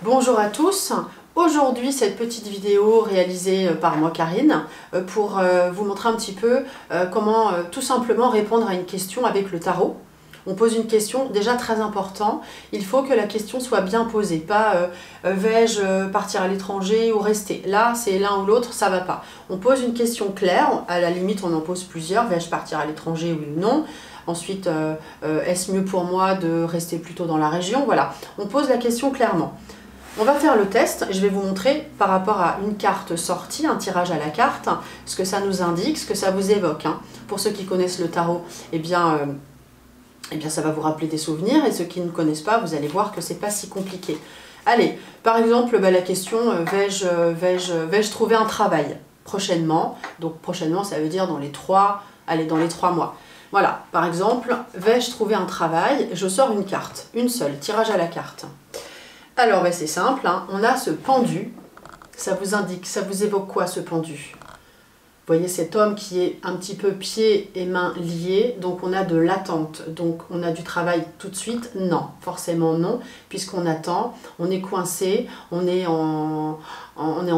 Bonjour à tous. Aujourd'hui, cette petite vidéo réalisée par moi, Karine, pour vous montrer un petit peu comment tout simplement répondre à une question avec le tarot. On pose une question déjà très important, il faut que la question soit bien posée, pas vais-je partir à l'étranger ou rester. Là, c'est l'un ou l'autre, ça va pas. On pose une question claire, à la limite on en pose plusieurs, vais-je partir à l'étranger, oui ou non. Ensuite, est-ce mieux pour moi de rester plutôt dans la région? Voilà, on pose la question clairement. On va faire le test, je vais vous montrer par rapport à une carte sortie, un tirage à la carte, ce que ça nous indique, ce que ça vous évoque. Pour ceux qui connaissent le tarot, eh bien ça va vous rappeler des souvenirs, et ceux qui ne connaissent pas, vous allez voir que c'est pas si compliqué. Allez, par exemple, la question vais-je trouver un travail prochainement? Donc prochainement, ça veut dire dans les 3 mois. Voilà, par exemple, vais-je trouver un travail? Je sors une carte, une seule, tirage à la carte. Alors c'est simple, on a ce pendu, ça vous indique, ça vous évoque quoi ce pendu? Vous voyez cet homme qui est un petit peu pieds et mains liés, donc on a de l'attente, donc on a du travail tout de suite? Non, forcément non, puisqu'on attend, on est coincé, on est en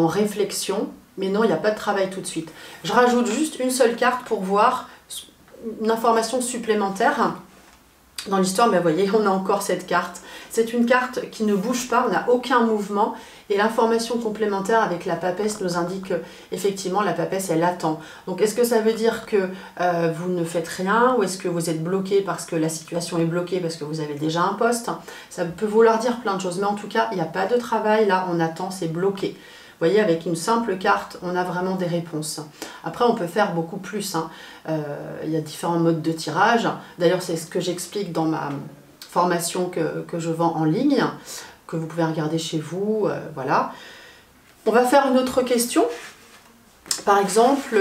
réflexion, mais non, il n'y a pas de travail tout de suite. Je rajoute juste une seule carte pour voir une information supplémentaire. Dans l'histoire, vous voyez, on a encore cette carte. C'est une carte qui ne bouge pas, on n'a aucun mouvement. Et l'information complémentaire avec la papesse nous indique qu'effectivement, la papesse, elle attend. Donc, est-ce que ça veut dire que vous ne faites rien? Ou est-ce que vous êtes bloqué parce que la situation est bloquée, parce que vous avez déjà un poste? Ça peut vouloir dire plein de choses. Mais en tout cas, il n'y a pas de travail. Là, on attend, c'est bloqué. Vous voyez, avec une simple carte, on a vraiment des réponses. Après, on peut faire beaucoup plus. Il y a différents modes de tirage. D'ailleurs, c'est ce que j'explique dans ma formation que je vends en ligne, que vous pouvez regarder chez vous. Voilà. On va faire une autre question. Par exemple,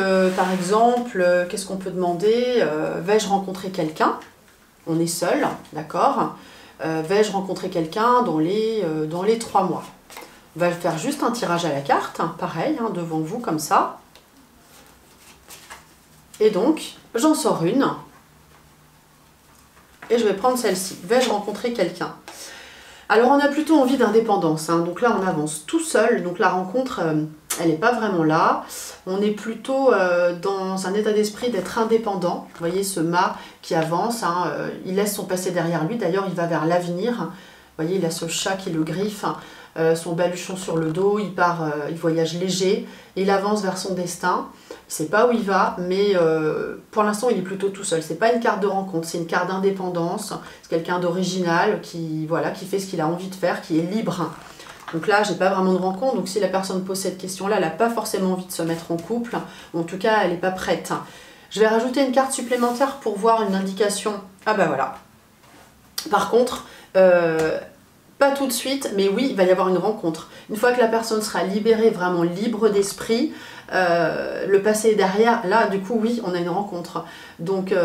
qu'est-ce qu'on peut demander? Vais-je rencontrer quelqu'un? On est seul, d'accord? Vais-je rencontrer quelqu'un dans les 3 mois? On va faire juste un tirage à la carte, pareil, devant vous, comme ça. Et donc, j'en sors une. Et je vais prendre celle-ci. Vais-je rencontrer quelqu'un? Alors, on a plutôt envie d'indépendance. Donc là, on avance tout seul. Donc la rencontre, elle n'est pas vraiment là. On est plutôt dans un état d'esprit d'être indépendant. Vous voyez ce mât qui avance. Il laisse son passé derrière lui. D'ailleurs, il va vers l'avenir. Vous voyez, il a ce chat qui le griffe. Son baluchon sur le dos, il voyage léger, il avance vers son destin. Il ne sait pas où il va, mais pour l'instant il est plutôt tout seul. Ce n'est pas une carte de rencontre, c'est une carte d'indépendance. C'est quelqu'un d'original qui fait ce qu'il a envie de faire, qui est libre. Donc là, j'ai pas vraiment de rencontre, donc si la personne pose cette question-là, elle n'a pas forcément envie de se mettre en couple, ou en tout cas, elle n'est pas prête. Je vais rajouter une carte supplémentaire pour voir une indication. Ah bah voilà. Par contre, pas tout de suite, mais oui, il va y avoir une rencontre. Une fois que la personne sera libérée, vraiment libre d'esprit, le passé est derrière, là, du coup, oui, on a une rencontre. Donc,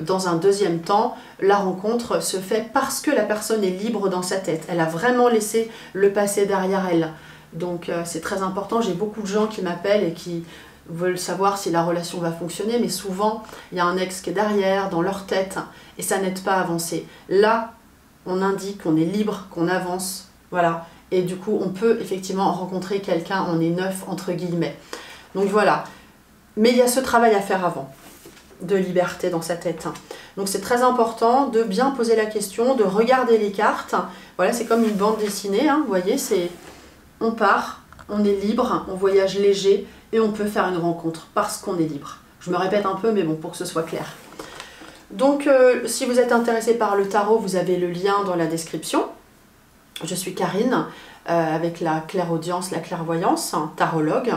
dans un deuxième temps, la rencontre se fait parce que la personne est libre dans sa tête. Elle a vraiment laissé le passé derrière elle. Donc, c'est très important. J'ai beaucoup de gens qui m'appellent et qui veulent savoir si la relation va fonctionner, mais souvent, il y a un ex qui est derrière, dans leur tête, et ça n'aide pas à avancer. Là, on indique qu'on est libre, qu'on avance, voilà. Et du coup, on peut effectivement rencontrer quelqu'un, on est neuf, entre guillemets. Donc voilà. Mais il y a ce travail à faire avant, de liberté dans sa tête. Donc c'est très important de bien poser la question, de regarder les cartes. Voilà, c'est comme une bande dessinée, vous voyez, on part, on est libre, on voyage léger, et on peut faire une rencontre, parce qu'on est libre. Je me répète un peu, mais bon, pour que ce soit clair. Donc, si vous êtes intéressé par le tarot, vous avez le lien dans la description. Je suis Karine, avec la clairaudience, la clairvoyance, tarologue.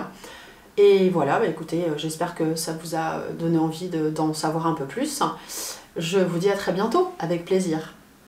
Et voilà, écoutez, j'espère que ça vous a donné envie d'en savoir un peu plus. Je vous dis à très bientôt, avec plaisir.